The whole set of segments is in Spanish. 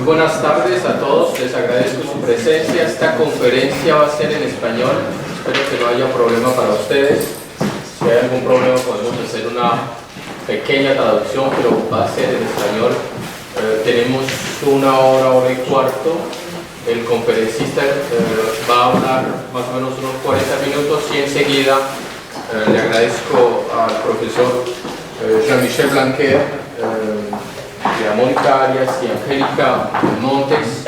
buenas tardes a todos, les agradezco su presencia. Esta conferencia va a ser en español, espero que no haya problema para ustedes. Si hay algún problema podemos hacer una pequeña traducción, pero va a ser en español. Tenemos hora y cuarto. El conferencista va a hablar más o menos unos 40 minutos y enseguida le agradezco al profesor Jean-Michel Blanquer, y a Mónica Arias y Angélica Montes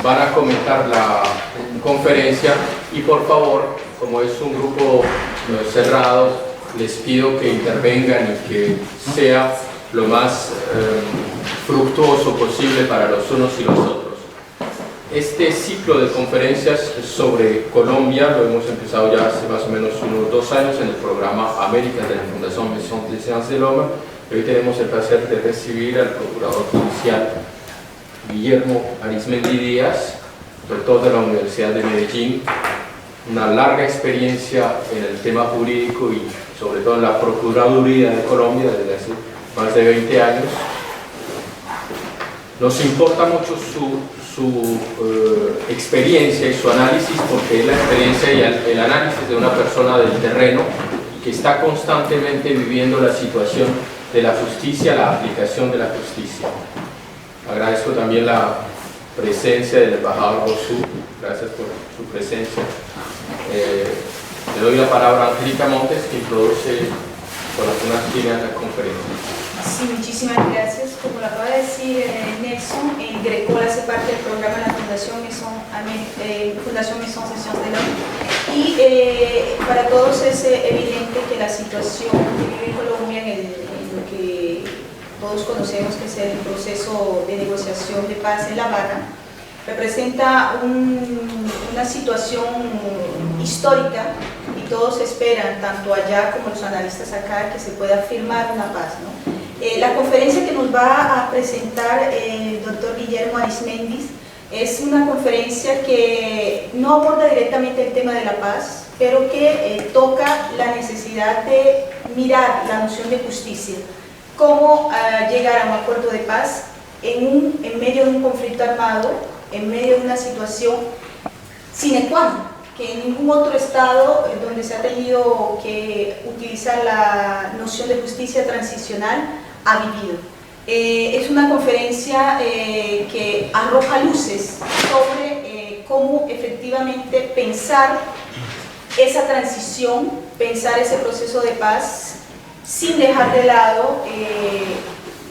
van a comentar la conferencia, y por favor, como es un grupo cerrado, les pido que intervengan y que sea lo más fructuoso posible para los unos y los otros. Este ciclo de conferencias sobre Colombia lo hemos empezado ya hace más o menos unos 2 años en el programa América de la Fundación Maison des Sciences de l'Homme. Hoy tenemos el placer de recibir al Procurador Judicial Guillermo Arizmendi Díaz, doctor de la Universidad de Medellín, una larga experiencia en el tema jurídico y sobre todo en la Procuraduría de Colombia desde hace más de 20 años. Nos importa mucho su experiencia y su análisis, porque es la experiencia y el análisis de una persona del terreno que está constantemente viviendo la situación de la justicia, la aplicación de la justicia. Agradezco también la presencia del embajador Rosu, gracias por su presencia. Le doy la palabra a Angélica Montes, que introduce por algunas líneas la conferencia. Sí, muchísimas gracias. Como lo acaba de decir Nelson, el GRECOL hace parte del programa de la Fundación Maison Sessions de l'Homme, y para todos es evidente que la situación que vive Colombia en lo que todos conocemos que es el proceso de negociación de paz en La Habana representa una situación histórica, y todos esperan, tanto allá como los analistas acá, que se pueda firmar una paz, ¿no? La conferencia que nos va a presentar el doctor Guillermo Arizmendi es una conferencia que no aborda directamente el tema de la paz, pero que toca la necesidad de mirar la noción de justicia, cómo llegar a un acuerdo de paz en medio de un conflicto armado, en medio de una situación sine qua non, que en ningún otro estado donde se ha tenido que utilizar la noción de justicia transicional ha vivido. Es una conferencia que arroja luces sobre cómo efectivamente pensar esa transición, pensar ese proceso de paz sin dejar de lado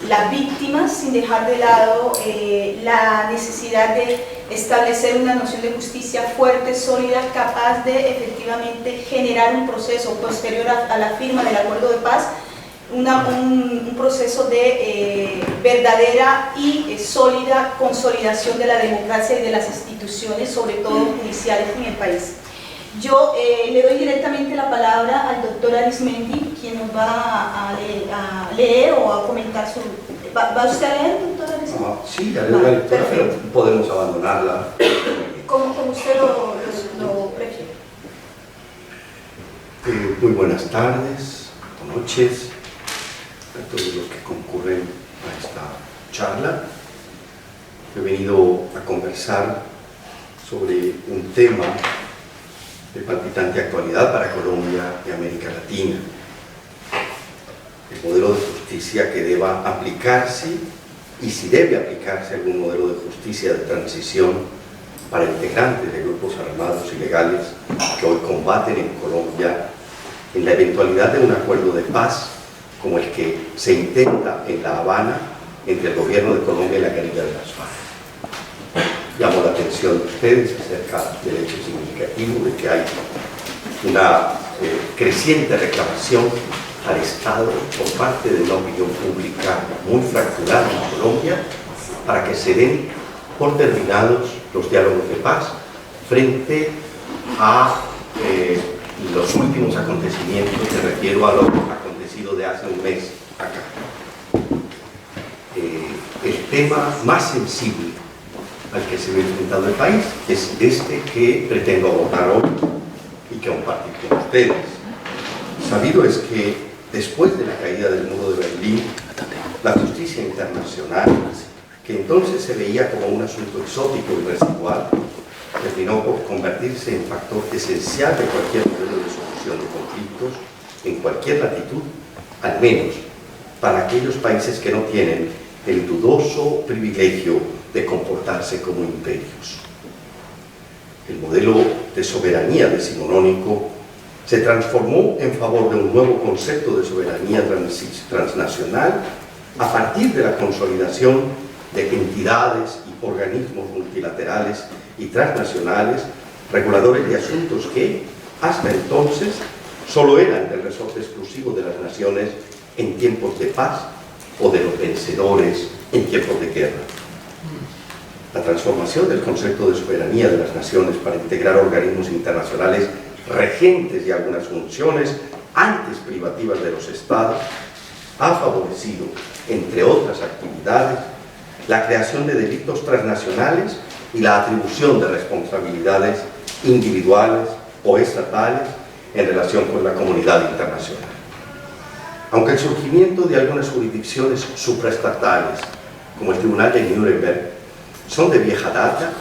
las víctimas, sin dejar de lado la necesidad de establecer una noción de justicia fuerte, sólida, capaz de efectivamente generar un proceso posterior a la firma del acuerdo de paz, un proceso de verdadera y sólida consolidación de la democracia y de las instituciones, sobre todo judiciales, en el país. Yo le doy directamente la palabra al doctor Arizmendi, quien nos va a leer o a comentar su... ¿Va usted a leer, doctor Arizmendi? Sí, ya leo la lectura, pero podemos abandonarla. Como usted lo prefiere. Muy buenas tardes, noches a todos los que concurren a esta charla. He venido a conversar sobre un tema de palpitante actualidad para Colombia y América Latina: el modelo de justicia que deba aplicarse, y si debe aplicarse algún modelo de justicia de transición para integrantes de grupos armados ilegales que hoy combaten en Colombia, en la eventualidad de un acuerdo de paz como el que se intenta en La Habana entre el gobierno de Colombia y la guerrilla de las FARC. Llamo la atención de ustedes acerca del hecho significativo de que hay una creciente reclamación al Estado por parte de una opinión pública muy fracturada en Colombia para que se den por terminados los diálogos de paz frente a los últimos acontecimientos. Me refiero a lo acontecido de hace un mes acá. El tema más sensible al que se ve enfrentado el país es este que pretendo abordar hoy y que compartir con ustedes. Sabido es que después de la caída del muro de Berlín, la justicia internacional, que entonces se veía como un asunto exótico y residual, terminó por convertirse en factor esencial de cualquier modelo de solución de conflictos, en cualquier latitud, al menos para aquellos países que no tienen el dudoso privilegio de comportarse como imperios. El modelo de soberanía decimonónico se transformó en favor de un nuevo concepto de soberanía transnacional a partir de la consolidación de entidades y organismos multilaterales y transnacionales reguladores de asuntos que, hasta entonces, solo eran del resorte exclusivo de las naciones en tiempos de paz o de los vencedores en tiempos de guerra. La transformación del concepto de soberanía de las naciones para integrar organismos internacionales regentes de algunas funciones antes privativas de los estados ha favorecido, entre otras actividades, la creación de delitos transnacionales y la atribución de responsabilidades individuales o estatales en relación con la comunidad internacional. Aunque el surgimiento de algunas jurisdicciones supraestatales, como el Tribunal de Nuremberg, son de vieja data,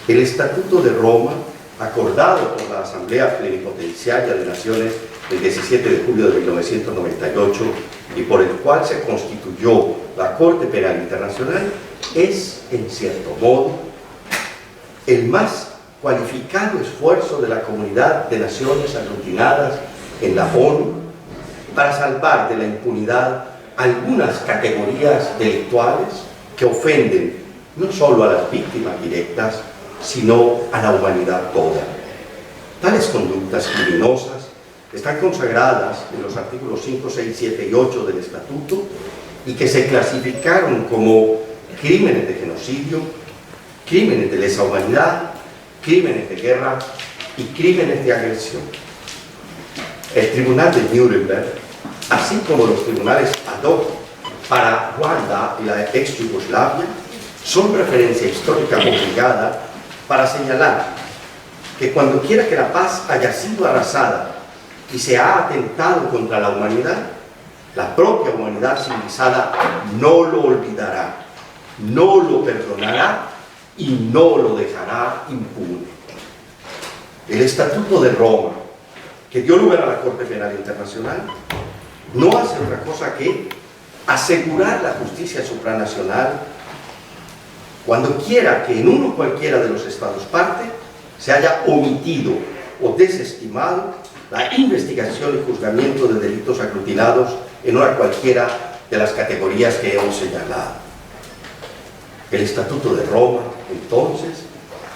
el Estatuto de Roma, acordado por la Asamblea Plenipotenciaria de Naciones el 17 de julio de 1998 y por el cual se constituyó la Corte Penal Internacional, es, en cierto modo, el más cualificado esfuerzo de la comunidad de naciones aglutinadas en la ONU para salvar de la impunidad algunas categorías delictuales que ofenden no solo a las víctimas directas, sino a la humanidad toda. Tales conductas criminosas están consagradas en los artículos 5, 6, 7 y 8 del Estatuto y que se clasificaron como crímenes de genocidio, crímenes de lesa humanidad, crímenes de guerra y crímenes de agresión. El Tribunal de Nuremberg, así como los tribunales ad hoc para Ruanda y la ex Yugoslavia, son referencia histórica obligada para señalar que cuando quiera que la paz haya sido arrasada y se ha atentado contra la humanidad, la propia humanidad civilizada no lo olvidará, no lo perdonará y no lo dejará impune. El Estatuto de Roma, que dio lugar a la Corte Penal Internacional, no hace otra cosa que asegurar la justicia supranacional cuando quiera que en uno cualquiera de los estados parte se haya omitido o desestimado la investigación y juzgamiento de delitos aglutinados en una cualquiera de las categorías que hemos señalado. El Estatuto de Roma, entonces,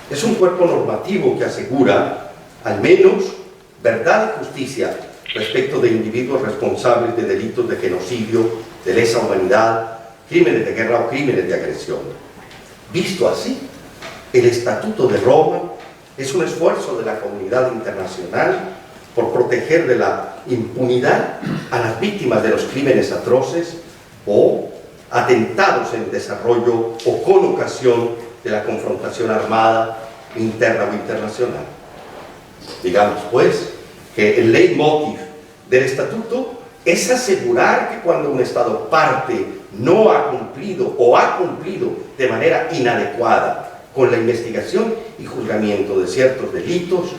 es un cuerpo normativo que asegura, al menos, verdad y justicia respecto de individuos responsables de delitos de genocidio, de lesa humanidad, crímenes de guerra o crímenes de agresión. Visto así, el Estatuto de Roma es un esfuerzo de la comunidad internacional por proteger de la impunidad a las víctimas de los crímenes atroces o atentados en desarrollo o con ocasión de la confrontación armada, interna o internacional. Digamos, pues, que el leitmotiv del Estatuto es asegurar que cuando un Estado parte no ha cumplido o ha cumplido de manera inadecuada con la investigación y juzgamiento de ciertos delitos,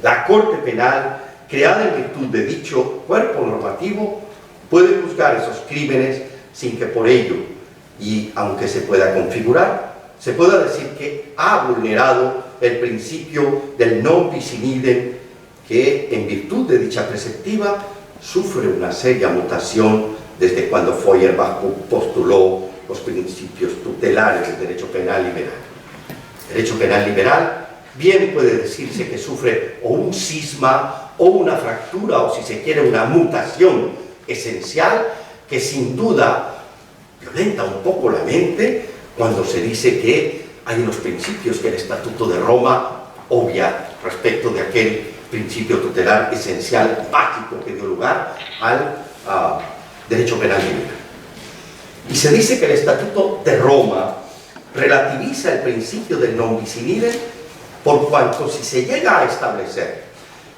la Corte Penal, creada en virtud de dicho cuerpo normativo, puede juzgar esos crímenes sin que por ello, y aunque se pueda configurar, se pueda decir que ha vulnerado el principio del non bis in idem, que en virtud de dicha preceptiva sufre una seria mutación desde cuando Feuerbach postuló los principios tutelares del derecho penal liberal. El derecho penal liberal bien puede decirse que sufre o un cisma o una fractura o, si se quiere, una mutación esencial que sin duda violenta un poco la mente cuando se dice que hay unos principios que el Estatuto de Roma obvia respecto de aquel principio tutelar esencial, básico, que dio lugar al derecho penal liberal. Y se dice que el Estatuto de Roma relativiza el principio del non bis in idem por cuanto, si se llega a establecer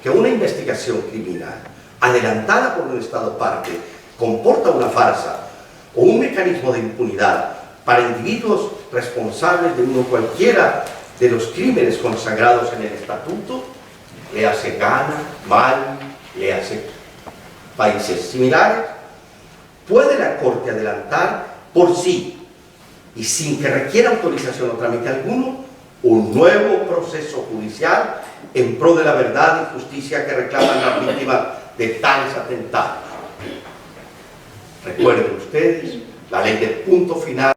que una investigación criminal adelantada por un Estado parte comporta una farsa o un mecanismo de impunidad para individuos responsables de uno cualquiera de los crímenes consagrados en el estatuto, le hace Ghana, Mali, le hace países similares, puede la Corte adelantar por sí y sin que requiera autorización o trámite alguno un nuevo proceso judicial en pro de la verdad y justicia que reclaman las víctimas de tales atentados. Recuerden ustedes la ley del punto final.